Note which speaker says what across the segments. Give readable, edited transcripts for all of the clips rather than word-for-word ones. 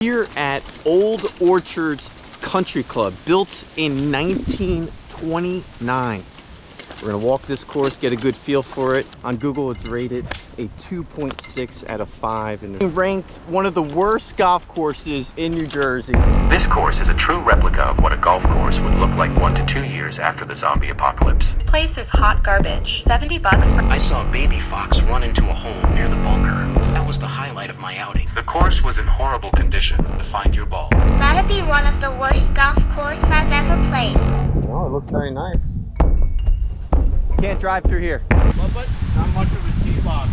Speaker 1: Here at Old Orchards Country Club, built in 1929. We're gonna walk this course, get a good feel for it. On Google, it's rated a 2.6 out of 5 and ranked one of the worst golf courses in New Jersey.
Speaker 2: This course is a true replica of what a golf course would look like 1 to 2 years after the zombie apocalypse.
Speaker 3: This place is hot garbage. $70 for...
Speaker 4: I saw a baby fox run into a hole near the bunker. That was the highlight of my outing.
Speaker 2: The course was in horrible condition to find your ball.
Speaker 5: Gotta be one of the worst golf courses I've ever played.
Speaker 1: Oh, it looks very nice. Can't drive through here.
Speaker 6: But not much of a tee box.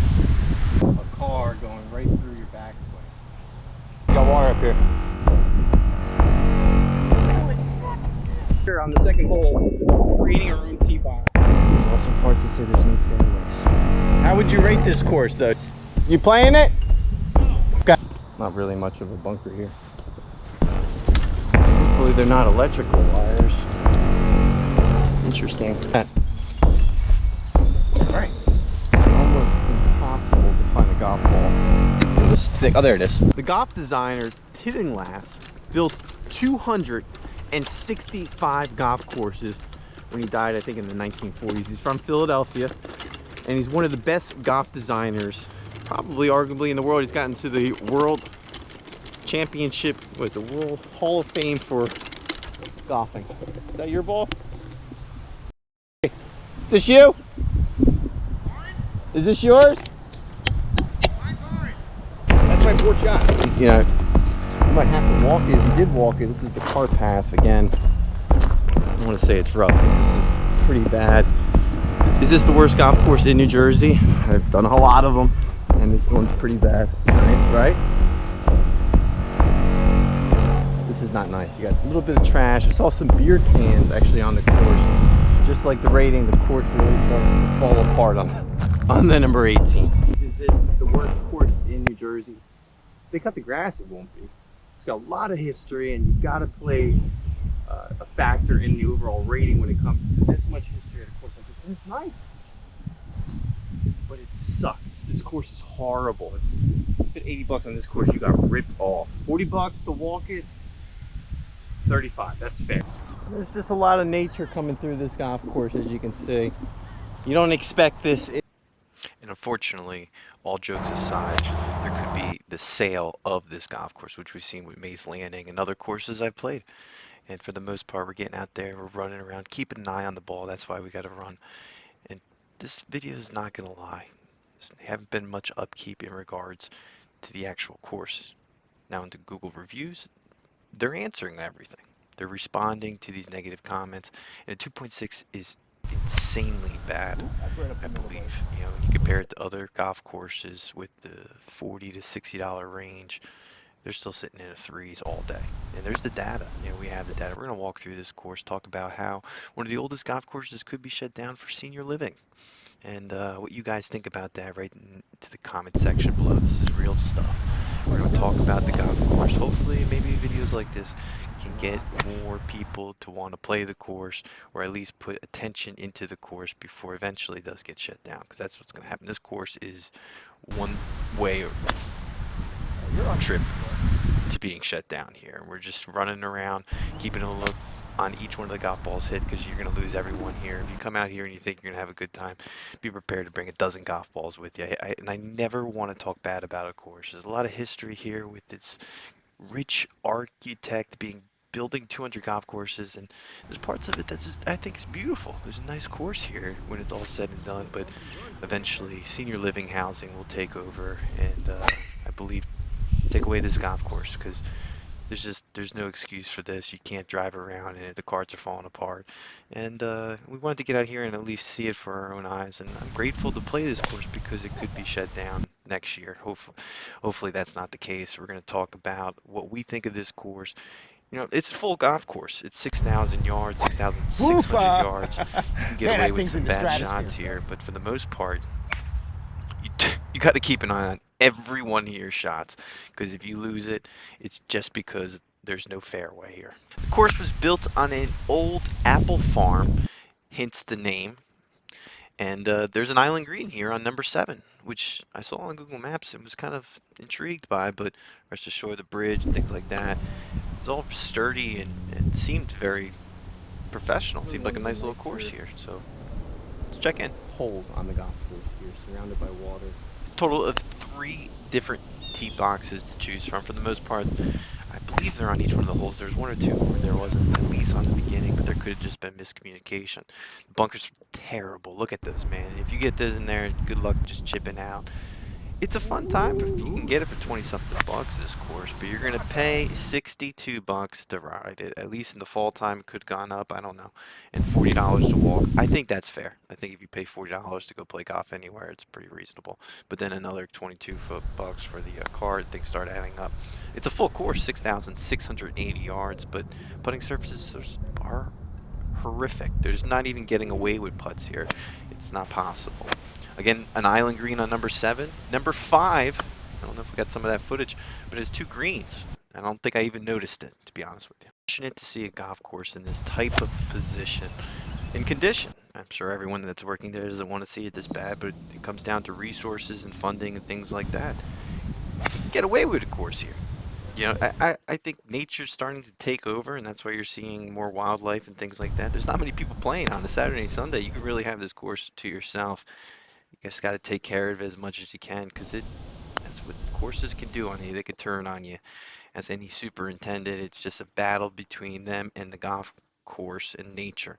Speaker 1: A car going right through your backswing. You got water up here.
Speaker 6: Here on the second hole, creating our own tee box.
Speaker 1: There's also parts that say there's no fairways.
Speaker 6: How would you rate this course, though?
Speaker 1: You playing it? Okay. Not really much of a bunker here. Hopefully they're not electrical wires. Interesting. Alright. Almost impossible to find a golf ball in this thick. Oh, there it is. The golf designer Tiddinglass built 265 golf courses when he died, I think, in the 1940s. He's from Philadelphia, and he's one of the best golf designers, probably arguably in the world. He's gotten to the World Championship, what is it, World Hall of Fame for golfing. Is that your ball? Hey, is this you? Is this yours?
Speaker 6: That's my poor shot.
Speaker 1: You know, you might have to walk it. As he did walk it, this is the cart path again. I don't want to say it's rough, but this is pretty bad. Is this the worst golf course in New Jersey? I've done a lot of them, and this one's pretty bad. Nice, right? This is not nice. You got a little bit of trash. I saw some beer cans actually on the course. Just like the rating, the course really starts to fall apart on the number 18. Is it the worst course in New Jersey? If they cut the grass, it won't be. It's got a lot of history, and you've got to play a factor in the overall rating when it comes to this much history at a course like this. And it's nice, but it sucks. This course is horrible. You spent 80 bucks on this course, you got ripped off. 40 bucks to walk it, 35, that's fair. There's just a lot of nature coming through this golf course, as you can see. You don't expect this.
Speaker 7: And unfortunately, all jokes aside, there could be the sale of this golf course, which we've seen with Maze Landing and other courses I've played. And for the most part, we're getting out there, we're running around, keeping an eye on the ball. That's why we got to run. And this video is not going to lie. There haven't been much upkeep in regards to the actual course. Now into Google reviews, they're answering everything. They're responding to these negative comments. And a 2.6 is insanely bad, I believe. You know, when you compare it to other golf courses with the $40 to $60 range, they're still sitting in the threes all day. And there's the data. You know, we have the data. We're going to walk through this course, talk about how one of the oldest golf courses could be shut down for senior living. And what you guys think about that, right into the comment section below. This is real stuff. We're going to talk about the golf course. Hopefully, maybe videos like this can get more people to want to play the course, or at least put attention into the course before eventually it does get shut down, because that's what's going to happen. This course is one way trip to being shut down here. We're just running around, keeping a look on each one of the golf balls hit, because you're going to lose everyone here. If you come out here and you think you're going to have a good time, be prepared to bring a dozen golf balls with you. And I never want to talk bad about a course. There's a lot of history here with its rich architect building 200 golf courses, and there's parts of it that's just, I think, is beautiful. There's a nice course here when it's all said and done, but eventually senior living housing will take over, and I believe take away this golf course, because there's no excuse for this. You can't drive around and the carts are falling apart, and we wanted to get out here and at least see it for our own eyes. And I'm grateful to play this course because it could be shut down next year. Hopefully that's not the case. We're going to talk about what we think of this course. You know, it's a full golf course. It's 6,000 yards, 6,600 yards. You can get away with some bad shots here, but for the most part, you got to keep an eye on every one of your shots, because if you lose it, it's just because there's no fairway here. The course was built on an old apple farm, hence the name, And there's an island green here on number 7, which I saw on Google Maps and was kind of intrigued by, but rest assured the bridge and things like that, it's all sturdy and seemed very professional. Seemed like a nice little course here. So let's check in.
Speaker 1: Holes on the golf course here, surrounded by water.
Speaker 7: Total of 3 different tee boxes to choose from. For the most part, I believe they're on each one of the holes. There's 1 or 2 where there wasn't, at least on the beginning, but there could have just been miscommunication. The bunkers are terrible. Look at those, man. If you get those in there, good luck just chipping out. It's a fun time if you can get it for 20-something bucks this course, but you're gonna pay 62 bucks to ride it. At least in the fall time, it could have gone up, I don't know, and $40 to walk. I think that's fair. I think if you pay $40 to go play golf anywhere, it's pretty reasonable. But then another 22 bucks for the cart, things start adding up. It's a full course, 6,680 yards, but putting surfaces are horrific. There's not even getting away with putts here. It's not possible. Again, an island green on number 7. Number 5, I don't know if we got some of that footage, but it's 2 greens. I don't think I even noticed it, to be honest with you. Fortunate to see a golf course in this type of position in condition. I'm sure everyone that's working there doesn't want to see it this bad, but it comes down to resources and funding and things like that. Get away with a course here. You know, I think nature's starting to take over, and that's why you're seeing more wildlife and things like that. There's not many people playing on a Saturday and Sunday. You can really have this course to yourself. You just got to take care of it as much as you can, because that's what courses can do on you. They could turn on you. As any superintendent, it's just a battle between them and the golf course and nature.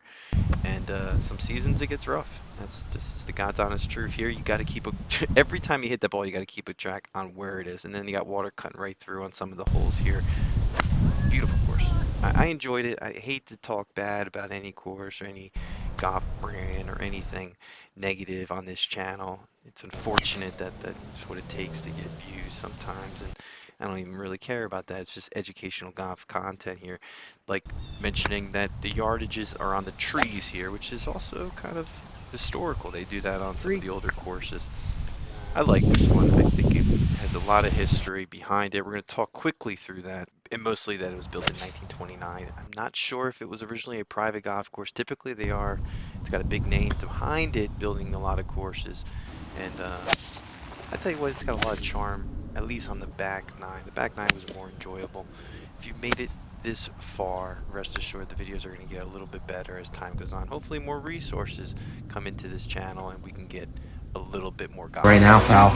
Speaker 7: And some seasons it gets rough. That's just the God's honest truth here. You got to keep every time you hit the ball, you got to keep a track on where it is. And then you got water cutting right through on some of the holes here. Beautiful course. I enjoyed it. I hate to talk bad about any course or any golf brand or anything negative on this channel. It's unfortunate that that's what it takes to get views sometimes, and I don't even really care about that. It's just educational golf content here, like mentioning that the yardages are on the trees here, which is also kind of historical. They do that on some of the older courses. I like this one. I think it has a lot of history behind it. We're going to talk quickly through that, and mostly that it was built in 1929. I'm not sure if it was originally a private golf course. Typically they are. It's got a big name behind it, building a lot of courses. And I tell you what, it's got a lot of charm, at least on the back 9. The back 9 was more enjoyable. If you made it this far, rest assured the videos are going to get a little bit better as time goes on. Hopefully more resources come into this channel and we can get a little bit more golf.
Speaker 8: Right now, pal,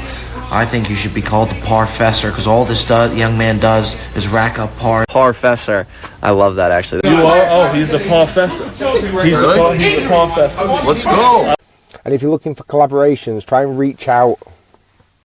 Speaker 8: I think you should be called the Parfessor, because all this young man does is rack up par.
Speaker 9: Parfessor. I love that, actually.
Speaker 10: You are? Oh, he's the Parfessor. He's the Parfessor.
Speaker 8: Let's go. And if you're looking for collaborations, try and reach out.